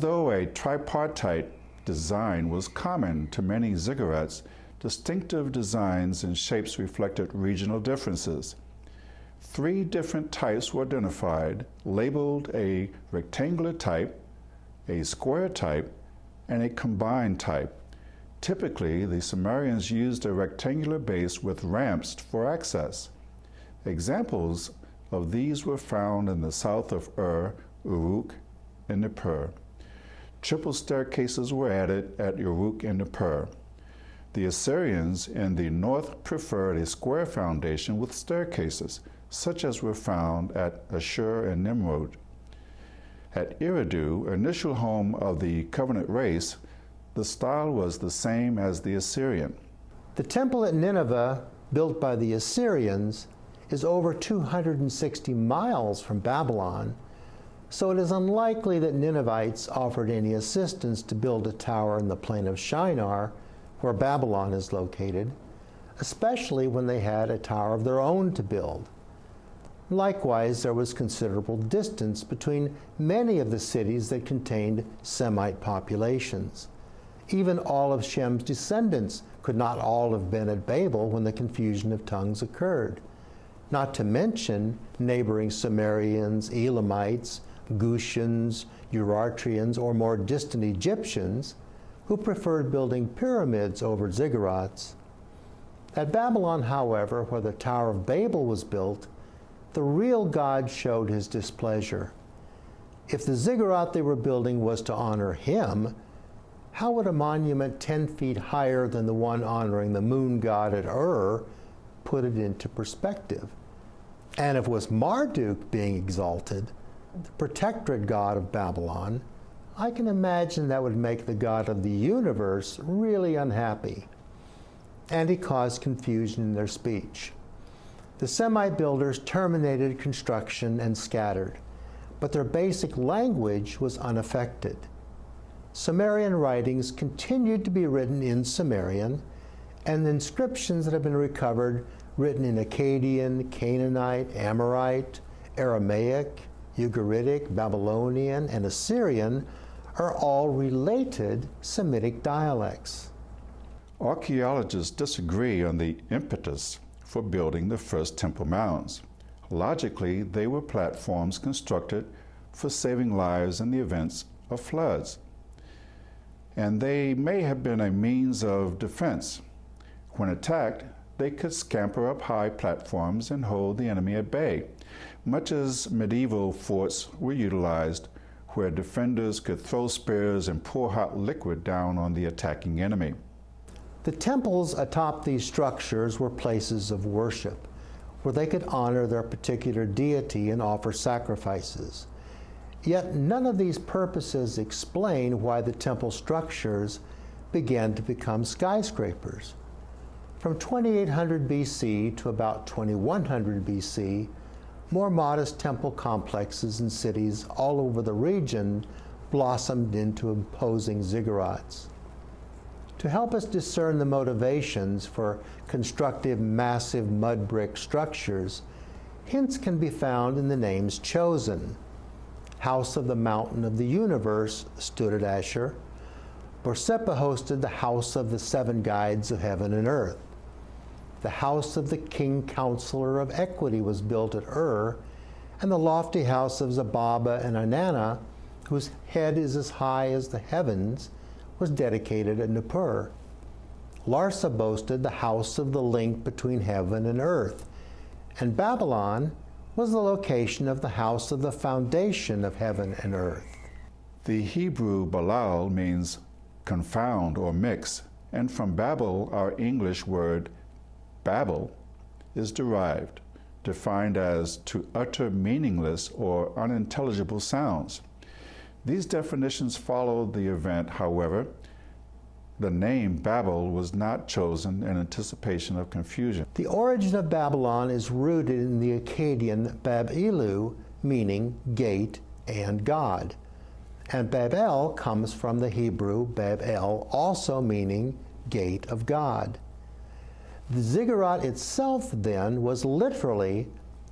Although a tripartite design was common to many ziggurats, distinctive designs and shapes reflected regional differences. 3 different types were identified, labeled a rectangular type, a square type, and a combined type. Typically, the Sumerians used a rectangular base with ramps for access. Examples of these were found in the south of Ur, Uruk, and Nippur. Triple staircases were added at Uruk and Nippur. The Assyrians in the north preferred a square foundation with staircases, such as were found at Ashur and Nimrod. At Eridu, initial home of the covenant race, the style was the same as the Assyrian. The temple at Nineveh, built by the Assyrians, is over 260 miles from Babylon, so it is unlikely that Ninevites offered any assistance to build a tower in the plain of Shinar, where Babylon is located, especially when they had a tower of their own to build. Likewise, there was considerable distance between many of the cities that contained Semite populations. Even all of Shem's descendants could not all have been at Babel when the confusion of tongues occurred, not to mention neighboring Sumerians, Elamites, Gutians, Urartians, or more distant Egyptians, who preferred building pyramids over ziggurats. At Babylon, however, where the Tower of Babel was built, the real God showed his displeasure. If the ziggurat they were building was to honor him, how would a monument 10 feet higher than the one honoring the moon god at Ur put it into perspective? And if it was Marduk being exalted, the protectorate god of Babylon, I can imagine that would make the God of the universe really unhappy. And he caused confusion in their speech. The Semite builders terminated construction and scattered, but their basic language was unaffected. Sumerian writings continued to be written in Sumerian, and the inscriptions that have been recovered, written in Akkadian, Canaanite, Amorite, Aramaic, Ugaritic, Babylonian, and Assyrian, are all related Semitic dialects. Archaeologists disagree on the impetus for building the first temple mounds. Logically, they were platforms constructed for saving lives in the events of floods. And they may have been a means of defense. When attacked, they could scamper up high platforms and hold the enemy at bay, much as medieval forts were utilized, where defenders could throw spears and pour hot liquid down on the attacking enemy. The temples atop these structures were places of worship, where they could honor their particular deity and offer sacrifices. Yet none of these purposes explain why the temple structures began to become skyscrapers. From 2800 BC to about 2100 BC, more modest temple complexes in cities all over the region blossomed into imposing ziggurats. To help us discern the motivations for constructive, massive mud brick structures, hints can be found in the names chosen. House of the Mountain of the Universe stood at Ashur. Borsippa hosted the House of the Seven Guides of Heaven and Earth. The House of the King Counselor of Equity was built at Ur, and the lofty house of Zababa and Anana, whose head is as high as the heavens, was dedicated at Nippur. Larsa boasted the house of the link between heaven and earth, and Babylon was the location of the house of the foundation of heaven and earth. The Hebrew Balal means confound or mix, and from Babel our English word Babel is derived, defined as to utter meaningless or unintelligible sounds. These definitions followed the event, however. The name Babel was not chosen in anticipation of confusion. The origin of Babylon is rooted in the Akkadian Bab-Ilu, meaning gate and God. And Babel comes from the Hebrew Bab-El, also meaning gate of God. The ziggurat itself, then, was literally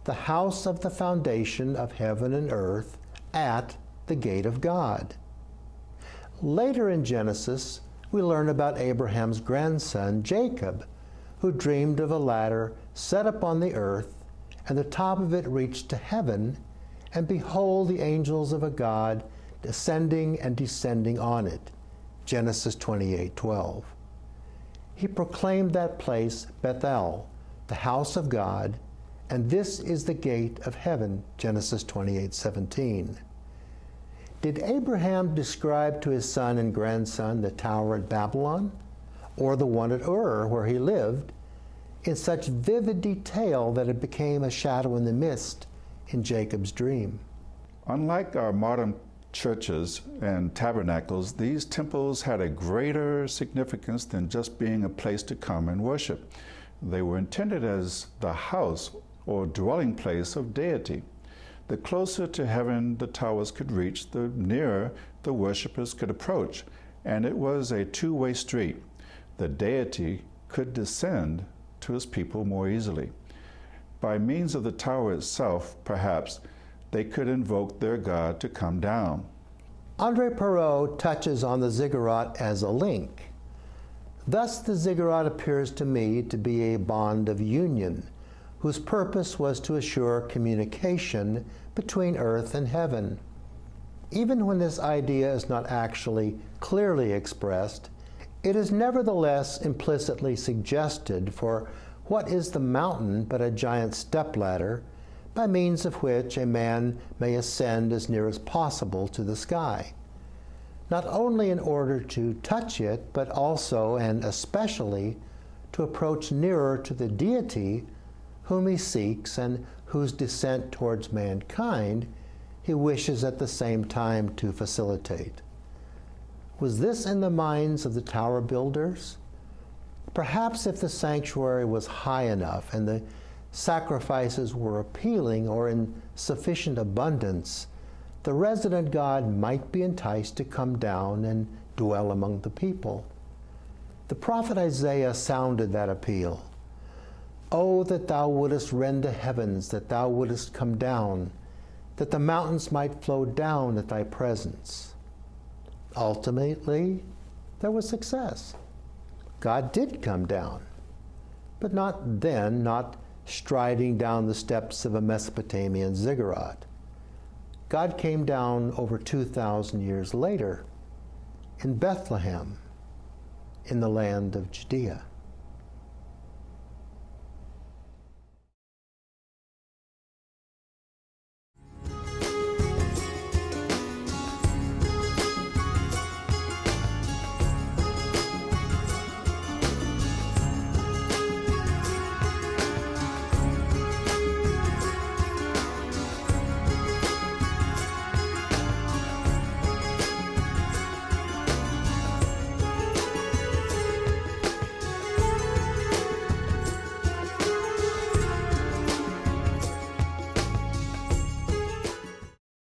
the house of the foundation of heaven and earth at the gate of God. Later in Genesis, we learn about Abraham's grandson, Jacob, who dreamed of a ladder set up on the earth, and the top of it reached to heaven, and behold, the angels of a God ascending and descending on it. Genesis 28:12. He proclaimed that place Bethel, the house of God, and this is the gate of heaven. Genesis 28:17. Did Abraham describe to his son and grandson the tower at Babylon, or the one at Ur where he lived, in such vivid detail that it became a shadow in the mist in Jacob's dream? Unlike our modern churches and tabernacles, these temples had a greater significance than just being a place to come and worship. They were intended as the house or dwelling place of deity. The closer to heaven the towers could reach, the nearer the worshippers could approach, and it was a two-way street. The deity could descend to his people more easily. By means of the tower itself, perhaps, they could invoke their God to come down. André Perot touches on the ziggurat as a link. Thus, the ziggurat appears to me to be a bond of union, whose purpose was to assure communication between earth and heaven. Even when this idea is not actually clearly expressed, it is nevertheless implicitly suggested, for what is the mountain but a giant stepladder, by means of which a man may ascend as near as possible to the sky, not only in order to touch it, but also and especially to approach nearer to the deity whom he seeks and whose descent towards mankind he wishes at the same time to facilitate. Was this in the minds of the tower builders? Perhaps if the sanctuary was high enough and the sacrifices were appealing or in sufficient abundance, the resident God might be enticed to come down and dwell among the people. The prophet Isaiah sounded that appeal. "Oh, that thou wouldest rend the heavens, that thou wouldest come down, that the mountains might flow down at thy presence." Ultimately, there was success. God did come down, but not then, not striding down the steps of a Mesopotamian ziggurat. God came down over 2,000 years later in Bethlehem, in the land of Judea.